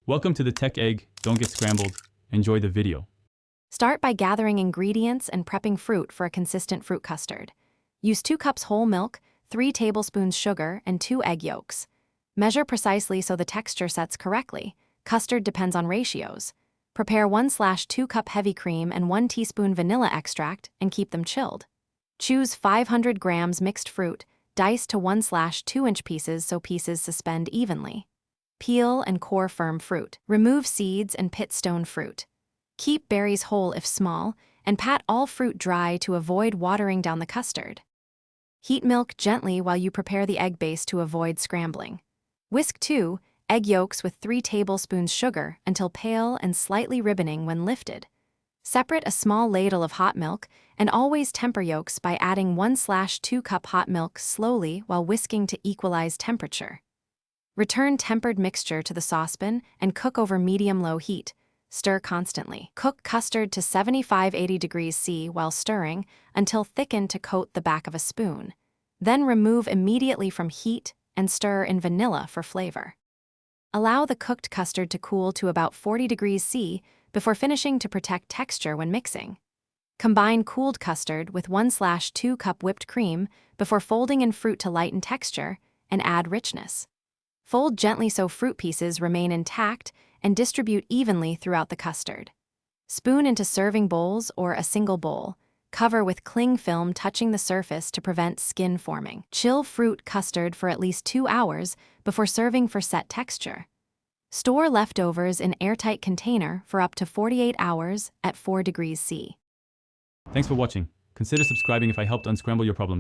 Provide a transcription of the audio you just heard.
Welcome to the Tech Egg. Don't get scrambled. Enjoy the video. Start by gathering ingredients and prepping fruit for a consistent fruit custard. Use 2 cups whole milk, 3 tablespoons sugar, and 2 egg yolks. Measure precisely so the texture sets correctly. Custard depends on ratios. Prepare 1/2 cup heavy cream and 1 teaspoon vanilla extract and keep them chilled. Choose 500 grams mixed fruit, diced to 1/2 inch pieces so pieces suspend evenly. Peel and core firm fruit. Remove seeds and pit stone fruit. Keep berries whole if small, and pat all fruit dry to avoid watering down the custard. Heat milk gently while you prepare the egg base to avoid scrambling. Whisk 2 egg yolks with 3 tablespoons sugar until pale and slightly ribboning when lifted. Separate a small ladle of hot milk and always temper yolks by adding 1/2 cup hot milk slowly while whisking to equalize temperature. Return tempered mixture to the saucepan and cook over medium-low heat. Stir constantly. Cook custard to 75-80 degrees C while stirring until thickened to coat the back of a spoon. Then remove immediately from heat and stir in vanilla for flavor. Allow the cooked custard to cool to about 40 degrees C before finishing to protect texture when mixing. Combine cooled custard with 1/2 cup whipped cream before folding in fruit to lighten texture and add richness. Fold gently so fruit pieces remain intact and distribute evenly throughout the custard. Spoon into serving bowls or a single bowl. Cover with cling film touching the surface to prevent skin forming. Chill fruit custard for at least 2 hours before serving for set texture. Store leftovers in airtight container for up to 48 hours at 4 degrees C. Thanks for watching. Consider subscribing if I helped unscramble your problems.